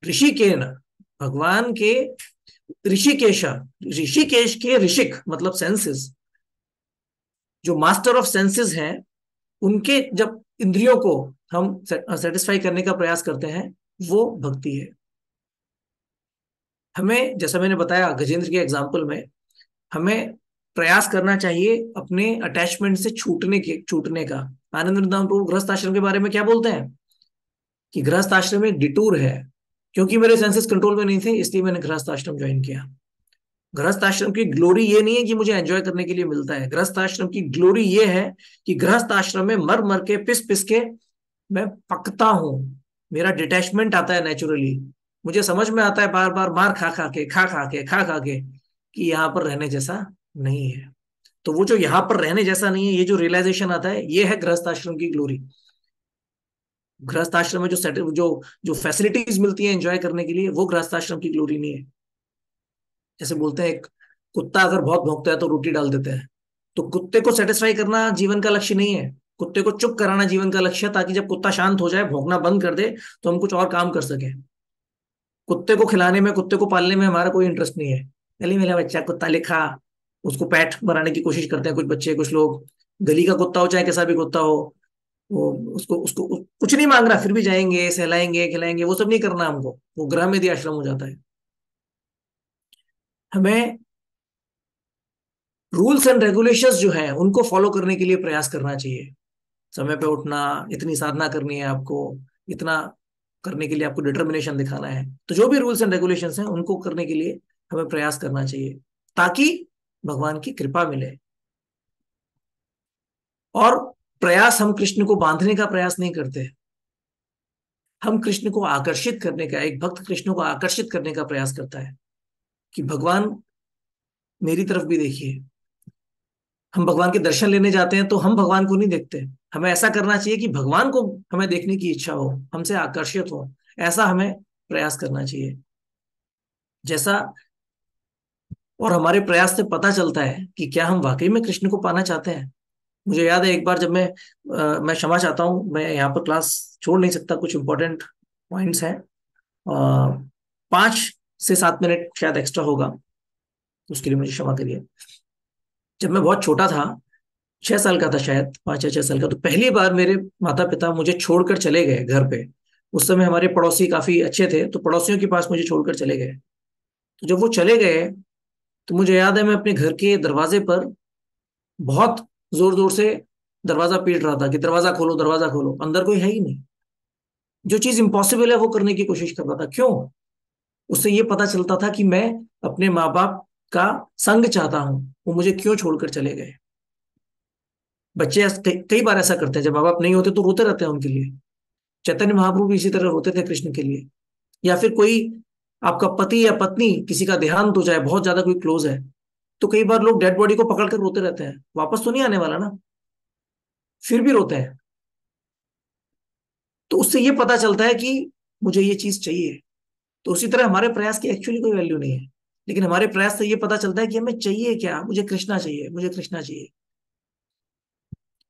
S1: ऋषिकेन, भगवान के ऋषिकेश, ऋषिकेश के ऋषिक मतलब सेंसेस, जो मास्टर ऑफ सेंसेस हैं, उनके जब इंद्रियों को हम सेटिस्फाई करने का प्रयास करते हैं, वो भक्ति है। हमें, जैसा मैंने बताया गजेंद्र के एग्जाम्पल में, हमें प्रयास करना चाहिए अपने अटैचमेंट से छूटने का। आनंद वृंदावन प्रभु गृहस्थ आश्रम के बारे में क्या बोलते हैं, कि गृहस्थ आश्रम एक डिटूर है, क्योंकि मेरे सेंसेस कंट्रोल में नहीं थे इसलिए मैंने गृहस्थ आश्रम ज्वाइन किया। गृहस्थ आश्रम की ग्लोरी ये नहीं है कि मुझे एंजॉय करने के लिए मिलता है, गृहस्थ आश्रम की ग्लोरी ये है कि गृहस्थ आश्रम में मर मर के पिस पिस के मैं पकता हूं, मेरा डिटैचमेंट आता है नेचुरली। मुझे समझ में आता है बार बार मार खा खा के कि यहाँ पर रहने जैसा नहीं है। तो वो जो यहाँ पर रहने जैसा नहीं है, ये जो रियलाइजेशन आता है, ये है गृहस्थ आश्रम की ग्लोरी। गृहस्थ आश्रम में जो सेट जो जो फैसिलिटीज मिलती है एंजॉय करने के लिए, वो गृहस्थ आश्रम की ग्लोरी नहीं है। जैसे बोलते हैं, एक कुत्ता अगर बहुत भौंकता है तो रोटी डाल देते हैं। तो कुत्ते को सेटिस्फाई करना जीवन का लक्ष्य नहीं है, कुत्ते को चुप कराना जीवन का लक्ष्य है, ताकि जब कुत्ता शांत हो जाए, भौंकना बंद कर दे, तो हम कुछ और काम कर सके। कुत्ते को खिलाने में, कुत्ते को पालने में हमारा कोई इंटरेस्ट नहीं है। गली मेरा बच्चा कुत्ता लिखा, उसको पैट बनाने की कोशिश करते हैं कुछ बच्चे, कुछ लोग। गली का कुत्ता हो चाहे कैसा भी कुत्ता हो, वो उसको उसको कुछ नहीं मांग रहा, फिर भी जाएंगे, सहलाएंगे, खिलाएंगे, वो सब नहीं करना हमको, वो ग्राम में आश्रम हो जाता है। हमें रूल्स एंड रेगुलेशंस जो है उनको फॉलो करने के लिए प्रयास करना चाहिए। समय पे उठना, इतनी साधना करनी है आपको, इतना करने के लिए आपको डिटर्मिनेशन दिखाना है। तो जो भी रूल्स एंड रेगुलेशंस हैं उनको करने के लिए हमें प्रयास करना चाहिए, ताकि भगवान की कृपा मिले। और प्रयास, हम कृष्ण को बांधने का प्रयास नहीं करते, हम कृष्ण को आकर्षित करने का, एक भक्त कृष्ण को आकर्षित करने का प्रयास करता है। कि भगवान मेरी तरफ भी देखिए। हम भगवान के दर्शन लेने जाते हैं तो हम भगवान को नहीं देखते। हमें ऐसा करना चाहिए कि भगवान को हमें देखने की इच्छा हो, हमसे आकर्षित हो। ऐसा हमें प्रयास करना चाहिए। जैसा, और हमारे प्रयास से पता चलता है कि क्या हम वाकई में कृष्ण को पाना चाहते हैं। मुझे याद है एक बार जब मैं क्षमा चाहता हूँ, मैं यहाँ पर क्लास छोड़ नहीं सकता, कुछ इंपॉर्टेंट पॉइंट्स हैं। 5 से 7 मिनट शायद एक्स्ट्रा होगा, तो उसके लिए मुझे क्षमा करिए। जब मैं बहुत छोटा था, 6 साल का था शायद, 5 या 6 साल का, तो पहली बार मेरे माता पिता मुझे छोड़कर चले गए घर पे। उस समय हमारे पड़ोसी काफी अच्छे थे, तो पड़ोसियों के पास मुझे छोड़कर चले गए। तो जब वो चले गए, तो मुझे याद है मैं अपने घर के दरवाजे पर बहुत जोर जोर से दरवाजा पीट रहा था कि दरवाजा खोलो, दरवाजा खोलो। अंदर कोई है ही नहीं। जो चीज इम्पॉसिबल है वो करने की कोशिश कर रहा था। क्यों? उससे ये पता चलता था कि मैं अपने माँ बाप का संग चाहता हूं, वो मुझे क्यों छोड़कर चले गए। बच्चे कई बार ऐसा करते हैं, जब माँ बाप नहीं होते तो रोते रहते हैं उनके लिए। चैतन्य महाप्रभु भी इसी तरह रोते थे कृष्ण के लिए। या फिर कोई आपका पति या पत्नी, किसी का देहांत हो जाए, बहुत ज्यादा कोई क्लोज है, तो कई बार लोग डेड बॉडी को पकड़कर रोते रहते हैं, वापस तो नहीं आने वाला ना, फिर भी रोते हैं। तो उससे ये पता चलता है कि मुझे ये चीज चाहिए। तो उसी तरह हमारे प्रयास की एक्चुअली कोई वैल्यू नहीं है, लेकिन हमारे प्रयास से ये पता चलता है कि हमें चाहिए क्या। मुझे कृष्णा चाहिए, मुझे कृष्णा चाहिए।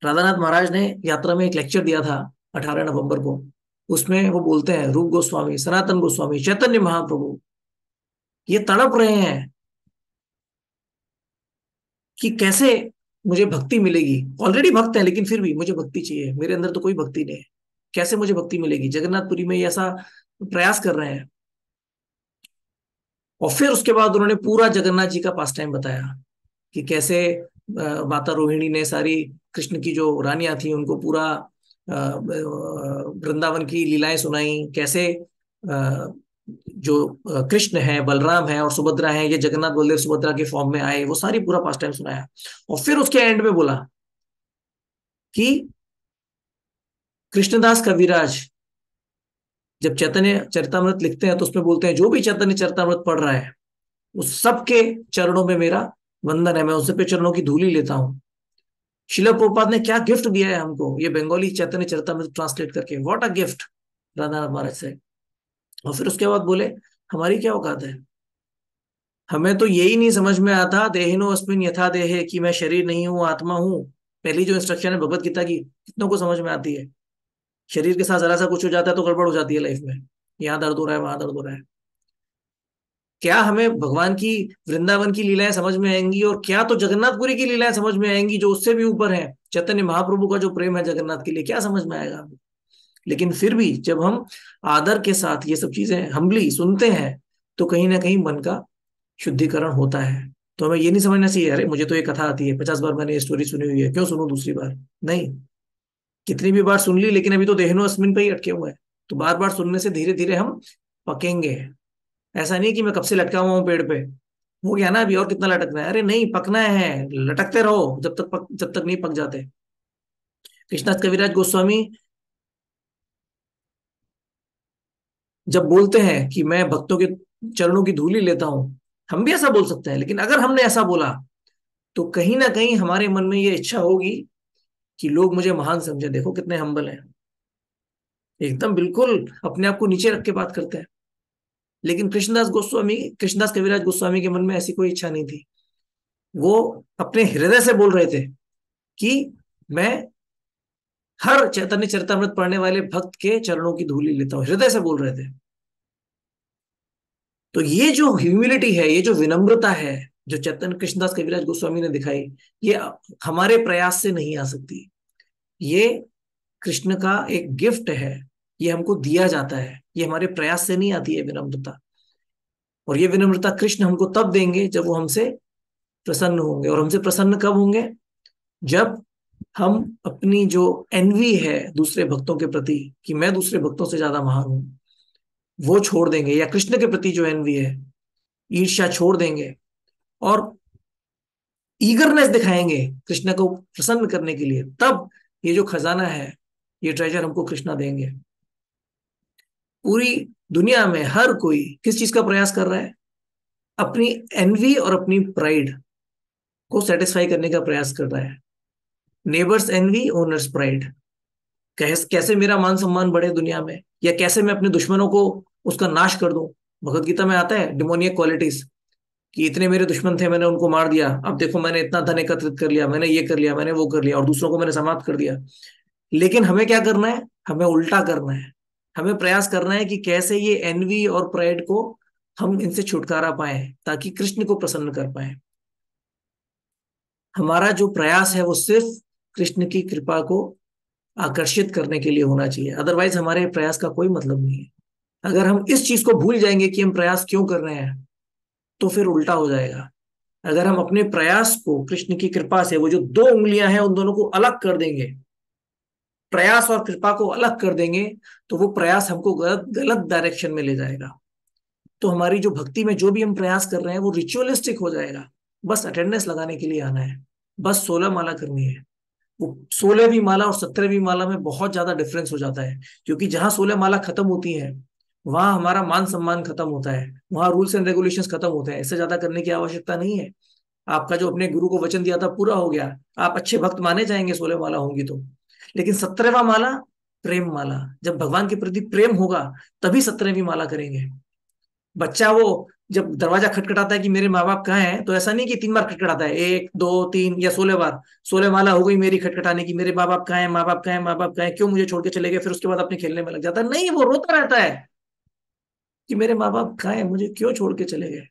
S1: राधानाथ महाराज ने यात्रा में एक लेक्चर दिया था 18 नवंबर को। उसमें वो बोलते हैं, रूप गोस्वामी, सनातन गोस्वामी, चैतन्य महाप्रभु ये तड़प रहे हैं कि कैसे मुझे भक्ति मिलेगी। ऑलरेडी भक्त है, लेकिन फिर भी मुझे भक्ति चाहिए, मेरे अंदर तो कोई भक्ति नहीं है। कैसे मुझे भक्ति मिलेगी? जगन्नाथपुरी में ये ऐसा प्रयास कर रहे हैं। और फिर उसके बाद उन्होंने पूरा जगन्नाथ जी का पास टाइम बताया कि कैसे माता रोहिणी ने सारी कृष्ण की जो रानियां थी उनको पूरा वृंदावन की लीलाएं सुनाई। कैसे जो कृष्ण है, बलराम है और सुभद्रा है, ये जगन्नाथ बलदेव सुभद्रा के फॉर्म में आए, वो सारी पूरा पास टाइम सुनाया। और फिर उसके एंड में बोला कि कृष्णदास कविराज जब चैतन्य चरितमृत लिखते हैं तो उसमें बोलते हैं जो भी चैतन्य चरितमृत पढ़ रहा है उस सबके चरणों में मेरा वंदन है, मैं उन सबके चरणों की धूली लेता हूँ। शिला प्रभुपाद ने क्या गिफ्ट दिया है हमको, ये बंगाली चैतन्य चरितमृत ट्रांसलेट करके, व्हाट अ गिफ्ट राधा महाराज से। और फिर उसके बाद बोले हमारी क्या औकात है, हमें तो यही नहीं समझ में आता, देहिनो अस्मिन यथा देहे, कि मैं शरीर नहीं हूँ, आत्मा हूँ। पहली जो इंस्ट्रक्शन है भगवत गीता की, कितनों को समझ में आती है? शरीर के साथ जरा सा कुछ हो जाता है तो गड़बड़ हो जाती है लाइफ में, यहाँ दर्द हो रहा है, वहां दर्द हो रहा है। क्या हमें भगवान की वृंदावन की लीलाएं समझ में आएंगी, और क्या तो जगन्नाथपुरी की लीलाएं समझ में आएंगी जो उससे भी ऊपर है। चैतन्य महाप्रभु का जो प्रेम है जगन्नाथ के लिए, क्या समझ में आएगा हमें? लेकिन फिर भी जब हम आदर के साथ ये सब चीजें हम्बली सुनते हैं, तो कहीं ना कहीं मन का शुद्धिकरण होता है। तो हमें ये नहीं समझना चाहिए अरे मुझे तो ये कथा आती है, 50 बार मैंने ये स्टोरी सुनी हुई है, क्यों सुनूं दूसरी बार। नहीं, कितनी भी बार सुन ली, लेकिन अभी तो देहनो अस्मिन पे ही अटके हुए हैं। तो बार बार सुनने से धीरे धीरे हम पकेंगे। ऐसा नहीं कि मैं कब से लटका हुआ हूँ पेड़ पे, हो गया ना अभी, और कितना लटकना है? अरे नहीं, पकना है। लटकते रहो जब तक नहीं पक जाते। कृष्णदास कविराज गोस्वामी जब बोलते हैं कि मैं भक्तों के चरणों की धूली लेता हूं, हम भी ऐसा बोल सकते हैं, लेकिन अगर हमने ऐसा बोला तो कहीं ना कहीं हमारे मन में ये इच्छा होगी कि लोग मुझे महान समझे, देखो कितने हम्बल हैं। एकदम बिल्कुल अपने आप को नीचे रख के बात करते हैं। लेकिन कृष्णदास कविराज गोस्वामी के मन में ऐसी कोई इच्छा नहीं थी। वो अपने हृदय से बोल रहे थे कि मैं हर चैतन्य चरितमृत पढ़ने वाले भक्त के चरणों की धूली लेता हूं, हृदय से बोल रहे थे। तो ये जो ह्यूमिलिटी है, ये जो विनम्रता है, जो चैतन्य कृष्णदास कविराज गोस्वामी ने दिखाई, ये हमारे प्रयास से नहीं आ सकती। ये कृष्ण का एक गिफ्ट है, ये हमको दिया जाता है, ये हमारे प्रयास से नहीं आती है विनम्रता। और ये विनम्रता कृष्ण हमको तब देंगे जब वो हमसे प्रसन्न होंगे। और हमसे प्रसन्न कब होंगे? जब हम अपनी जो एनवी है दूसरे भक्तों के प्रति, कि मैं दूसरे भक्तों से ज्यादा महान हूं, वो छोड़ देंगे, या कृष्ण के प्रति जो एनवी है, ईर्ष्या छोड़ देंगे, और ईगरनेस दिखाएंगे कृष्ण को प्रसन्न करने के लिए, तब ये जो खजाना है, ये ट्रेजर हमको कृष्णा देंगे। पूरी दुनिया में हर कोई किस चीज का प्रयास कर रहा है? अपनी एनवी और अपनी प्राइड को सेटिस्फाई करने का प्रयास कर रहा है। Neighbours envy, owners pride. कैसे कैसे मेरा मान सम्मान बढ़े दुनिया में, या कैसे मैं अपने दुश्मनों को उसका नाश कर दूं। भगवत गीता में आता है डिमोनियक क्वालिटीज, कि इतने मेरे दुश्मन थे, मैंने उनको मार दिया, अब देखो मैंने इतना धन एकत्रित कर लिया, मैंने ये कर लिया, मैंने वो कर लिया, और दूसरों को मैंने समाप्त कर दिया। लेकिन हमें क्या करना है? हमें उल्टा करना है। हमें प्रयास करना है कि कैसे ये एनवी और प्राइड को हम इनसे छुटकारा पाए, ताकि कृष्ण को प्रसन्न कर पाए। हमारा जो प्रयास है वो सिर्फ कृष्ण की कृपा को आकर्षित करने के लिए होना चाहिए, अदरवाइज हमारे प्रयास का कोई मतलब नहीं है। अगर हम इस चीज को भूल जाएंगे कि हम प्रयास क्यों कर रहे हैं, तो फिर उल्टा हो जाएगा। अगर हम अपने प्रयास को कृष्ण की कृपा से, वो जो दो उंगलियां हैं उन दोनों को अलग कर देंगे, प्रयास और कृपा को अलग कर देंगे, तो वो प्रयास हमको गलत गलत डायरेक्शन में ले जाएगा। तो हमारी जो भक्ति में जो भी हम प्रयास कर रहे हैं वो रिचुअलिस्टिक हो जाएगा। बस अटेंडेंस लगाने के लिए आना है, बस 16 माला करनी है। वो 16वीं माला और 17वीं माला में बहुत ज्यादा डिफरेंस हो जाता है, क्योंकि जहां 16 माला खत्म होती है वहां हमारा मान सम्मान खत्म होता है, वहां रूल्स एंड रेगुलेशंस खत्म होते हैं। इससे ज्यादा करने की आवश्यकता नहीं है। आपका जो अपने गुरु को वचन दिया था पूरा हो गया, आप अच्छे भक्त माने जाएंगे 16 माला होंगी तो। लेकिन 17वां माला प्रेम माला, जब भगवान के प्रति प्रेम होगा तभी 17वीं माला करेंगे। बच्चा वो जब दरवाजा खटखटाता है कि मेरे माँ बाप कहाँ हैं, तो ऐसा नहीं कि 3 बार खटखटाता है, 1 2 3 या 16 बार। 16 माला हो गई मेरी खटखटाने की, मेरे माँ बाप कहाँ हैं, माँ बाप कहाँ हैं, माँ बाप कहाँ हैं, क्यों मुझे छोड़ के चले गए, फिर उसके बाद अपने खेलने में लग जाता है। नहीं, वो रोता रहता है कि मेरे माँ बाप कहाँ हैं, मुझे क्यों छोड़ के चले गए।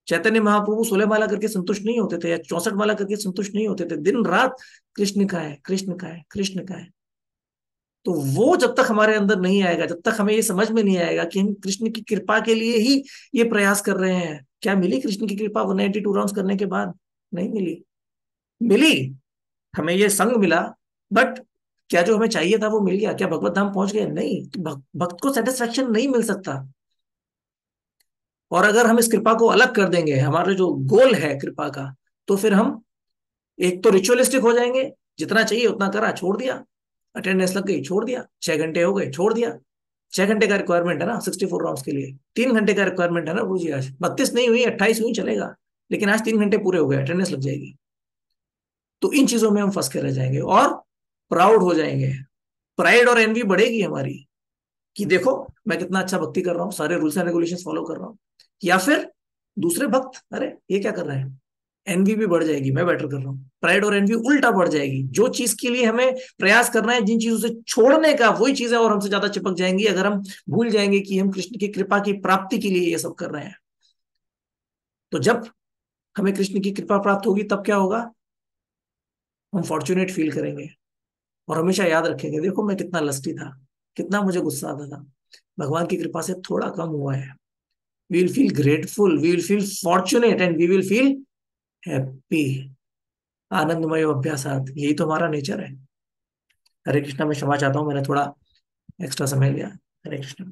S1: चैतन्य महाप्रभु 16 माला करके संतुष्ट नहीं होते थे, या 64 माला करके संतुष्ट नहीं होते थे, दिन रात कृष्ण का है, कृष्ण का है, कृष्ण का है। तो वो जब तक हमारे अंदर नहीं आएगा, जब तक हमें ये समझ में नहीं आएगा कि हम कृष्ण की कृपा के लिए ही ये प्रयास कर रहे हैं। क्या मिली कृष्ण की कृपा 192 राउंड्स करने के बाद? नहीं मिली। मिली, हमें ये संग मिला, बट क्या जो हमें चाहिए था वो मिल गया? क्या भगवत धाम पहुंच गए? नहीं। तो भक्त को सेटिस्फेक्शन नहीं मिल सकता। और अगर हम इस कृपा को अलग कर देंगे, हमारा जो गोल है कृपा का, तो फिर हम एक तो रिचुअलिस्टिक हो जाएंगे, जितना चाहिए उतना करा, छोड़ दिया। अटेंडेंस लग गई, छोड़ दिया। 6 घंटे हो गए, छोड़ दिया। 6 घंटे का रिक्वायरमेंट है ना 64 राउंड्स के लिए, 3 घंटे का रिक्वायरमेंट है ना गुरु जी। आज 32 नहीं हुई, 28 हुई, चलेगा, लेकिन आज 3 घंटे पूरे हो गए, अटेंडेंस लग जाएगी। तो इन चीजों में हम फंस के रह जाएंगे और प्राउड हो जाएंगे। प्राइड और एनवी बढ़ेगी हमारी, कि देखो मैं कितना अच्छा भक्ति कर रहा हूँ, सारे रूल्स एंड रेगुलेशंस फॉलो कर रहा हूँ। या फिर दूसरे भक्त, अरे ये क्या कर रहे हैं, एनवी भी बढ़ जाएगी, मैं बेटर कर रहा हूँ। प्राइड और एनवी उल्टा बढ़ जाएगी। जो चीज के लिए हमें प्रयास करना है, जिन चीजों से छोड़ने का, वही चीजें और हमसे ज्यादा चिपक जाएंगी, अगर हम भूल जाएंगे कि हम कृष्ण की कृपा की प्राप्ति के लिए ये सब कर रहे हैं। तो जब हमें कृष्ण की कृपा प्राप्त होगी तब क्या होगा? हम फॉर्चुनेट फील करेंगे, और हमेशा याद रखेंगे, देखो मैं कितना लस्टी था, कितना मुझे गुस्सा आता था, भगवान की कृपा से थोड़ा कम हुआ है। We will feel grateful, we will feel fortunate, and we will feel happy. आनंदमय अभ्यासात, यही तो हमारा नेचर है। हरे कृष्णा। मैं क्षमा चाहता हूँ, मैंने थोड़ा एक्स्ट्रा समय लिया। हरे कृष्णा।